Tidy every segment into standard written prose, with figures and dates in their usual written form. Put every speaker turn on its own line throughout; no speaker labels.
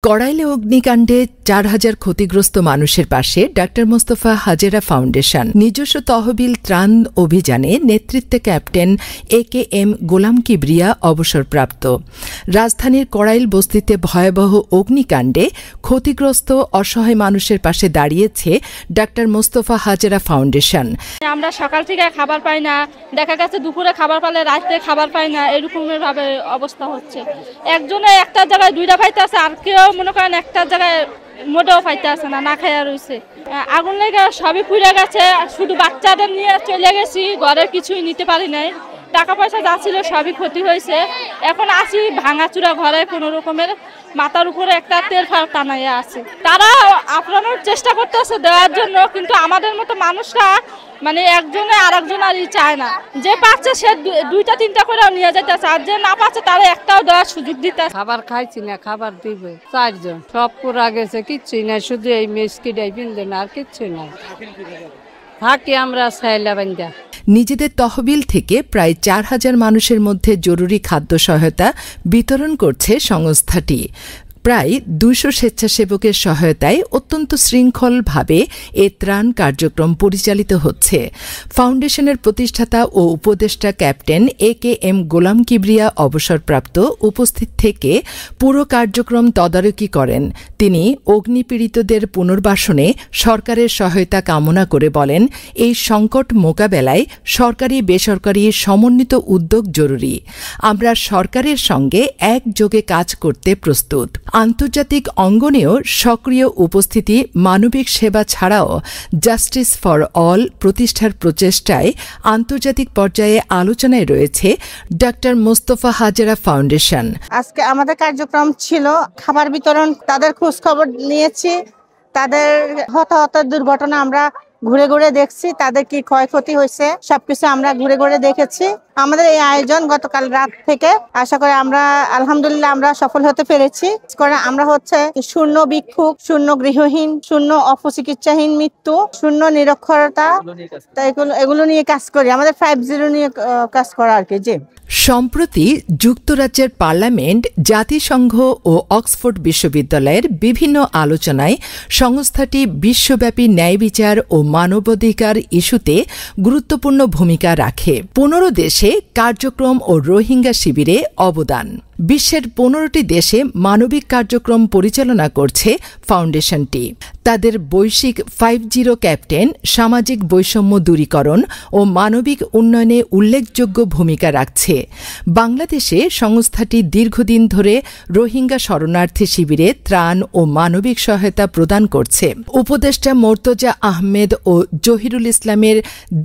কড়াইলে অগ্নিকাণ্ডে ৪,০০০ ক্ষতিগ্রস্ত মানুষের পাশে ডাক্তার মোস্তফা হাজেরা ফাউন্ডেশন নিজস্ব তহবিল ত্রাণ অভিযানে নেতৃত্বে ক্যাপ্টেন AKM গোলাম কিবরিয়া অবসরপ্রাপ্ত। রাজধানীর কড়াইল বস্তিতে ভয়াবহ অগ্নিকাণ্ডে ক্ষতিগ্রস্ত অসহায় মানুষের পাশে দাঁড়িয়েছে ডাক্তার মোস্তফা হাজেরা ফাউন্ডেশন।
আমরা সকাল থেকে খাবার পাই না, দেখা গেছে দুপুরে খাবার পালে রাতে খাবার পাই না, এরকমের ভাবে অবস্থা হচ্ছে। একজনে একটা জায়গায় দুইটা পাইতে আছে, আর কেউ মনে করেন একটা জায়গায় মোটেও পাইতে আছে না, না খাইয়া রয়েছে। আগুন লেগে সবই পুড়ে গেছে, শুধু বাচ্চাদের নিয়ে চলে গেছি, ঘরের কিছুই নিতে পারি নাই। টাকা পয়সা যা ছিল সবই ক্ষতি হয়েছে। এখন আসি ভাঙাচুরা ঘরে, কোনো রকমের মাথার উপরে একটা তেল ফাড় টানাইয়া আছে। তারা আপনার চেষ্টা করতেছে দেওয়ার জন্য, কিন্তু আমাদের মতো মানুষরা মানে একজনে আর একজন আর চায় না। যে পাচ্ছে সে দুইটা তিনটা করে নিয়ে যেতেছে, আর যে না পাচ্ছে তারা একটাও দেওয়ার সুযোগ দিতে।
খাবার খাইছি না, খাবার দিবে ৪ জন, সব পুরা গেছে, কিচ্ছুই না, শুধু এই মেসকিটাই বিনলে না, আর কিচ্ছুই নাই। থাকি আমরা সাইলা বান্ধা।
নিজেদের তহবিল থেকে প্রায় ৪,০০০ মানুষের মধ্যে জরুরি খাদ্য সহায়তা বিতরণ করছে সংস্থাটি। প্রায় ২০০ স্বেচ্ছাসেবকের সহায়তায় অত্যন্ত শৃঙ্খলভাবে এ ত্রাণ কার্যক্রম পরিচালিত হচ্ছে। ফাউন্ডেশনের প্রতিষ্ঠাতা ও উপদেষ্টা ক্যাপ্টেন AKM গোলাম কিবরিয়া অবসরপ্রাপ্ত উপস্থিত থেকে পুরো কার্যক্রম তদারকি করেন। তিনি অগ্নিপীড়িতদের পুনর্বাসনে সরকারের সহায়তা কামনা করে বলেন, এই সংকট মোকাবেলায় সরকারি বেসরকারি সমন্বিত উদ্যোগ জরুরি। আমরা সরকারের সঙ্গে একযোগে কাজ করতে প্রস্তুত। আন্তর্জাতিক অঙ্গনেও সক্রিয় উপস্থিতি, মানবিক সেবা ছাড়াও জাস্টিস ফর অল প্রতিষ্ঠার প্রচেষ্টায় আন্তর্জাতিক পর্যায়ে আলোচনায় রয়েছে ডাক্তার মোস্তফা হাজেরা ফাউন্ডেশন।
আজকে আমাদের কার্যক্রম ছিল খাবার বিতরণ, তাদের খোঁজ খবর নিয়েছি, তাদের হতাহত দুর্ঘটনা আমরা ঘুরে ঘুরে দেখছি, তাদের কি ক্ষয়ক্ষতি হয়েছে সবকিছু আমরা ঘুরে ঘুরে দেখেছি। আমাদের এই আয়োজন গতকাল রাত থেকে, আশা করি আমরা আলহামদুলিল্লাহ আমরা সফল হতে পেরেছি। আমরা হচ্ছে শূন্য ভিক্ষুক, শূন্য গৃহহীন, শূন্য অপচিকিৎসাহীন মৃত্যু, শূন্য নিরক্ষরতা, এগুলো নিয়ে কাজ করি। আমাদের 50 নিয়ে কাজ করা আর কি। জি,
সম্প্রতি যুক্তরাজ্যের পার্লামেন্ট, জাতিসংঘ ও অক্সফোর্ড বিশ্ববিদ্যালয়ের বিভিন্ন আলোচনায় সংস্থাটি বিশ্বব্যাপী ন্যায় বিচার ও মানবাধিকার ইস্যুতে গুরুত্বপূর্ণ ভূমিকা রাখে। 15 দেশে কার্যক্রম ও রোহিঙ্গা শিবিরে অবদান। বিশ্বের 15টি দেশে মানবিক কার্যক্রম পরিচালনা করছে ফাউন্ডেশনটি। তাদের বৈশ্বিক 50 ক্যাপ্টেন সামাজিক বৈষম্য দূরীকরণ ও মানবিক উন্নয়নে উল্লেখযোগ্য ভূমিকা রাখছে। বাংলাদেশে সংস্থাটি দীর্ঘদিন ধরে রোহিঙ্গা শরণার্থী শিবিরে ত্রাণ ও মানবিক সহায়তা প্রদান করছে। উপদেষ্টা মোর্তজা আহমেদ ও জহিরুল ইসলামের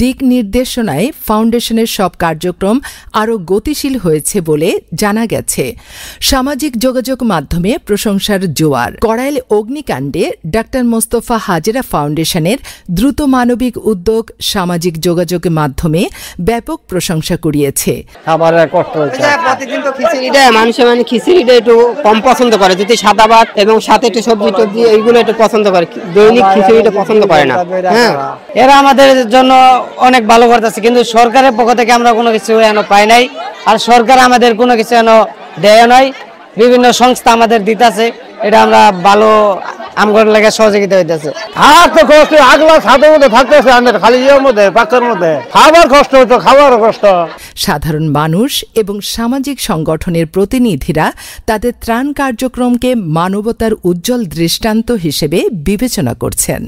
দিক নির্দেশনায় ফাউন্ডেশনের সব কার্যক্রম আরও গতিশীল হয়েছে বলে জানা গেছে। সামাজিক যোগাযোগ মাধ্যমে প্রশংসার জোয়ার। কড়াইল অগ্নিকাণ্ডে ডাক্তার মোস্তফা হাজেরা ফাউন্ডেশনের দ্রুত মানবিক উদ্যোগ সামাজিক যোগাযোগ মাধ্যমে ব্যাপক প্রশংসা কুড়িয়েছে।
খাবারের কষ্ট হচ্ছে,
প্রতিদিন তো খিচুড়িটা মানুষে মানে খিচুড়িটা একটু কম পছন্দ করে, যদি সাদা ভাত এবং সাথে একটু সবজি টবজি এইগুলো একটু পছন্দ করে, দৈনিক খিচুড়িটা পছন্দ করে না। হ্যাঁ,
এরা আমাদের জন্য অনেক ভালো করতেছে, কিন্তু সরকারের পক্ষ থেকে আমরা কোনো কিছু এখনো পাই নাই, আর সরকার আমাদের কোনো কিছু এখনো দেয় নাই। বিভিন্ন সংস্থা আমাদের দিতেছে, এটা আমরা ভালো আমগর লাগে সহযোগিতা হইতেছে।
আর তো কষ্ট, আগলা ছাদের মধ্যে থাকতেছে, আমাদের খালি ইয়ের মধ্যে পাকের মধ্যে খাবার কষ্ট হতো, খাবারও কষ্ট।
সাধারণ মানুষ এবং সামাজিক সংগঠনের প্রতিনিধিরা তাদের ত্রাণ কার্যক্রমকে মানবতার উজ্জ্বল দৃষ্টান্ত হিসেবে বিবেচনা করছেন।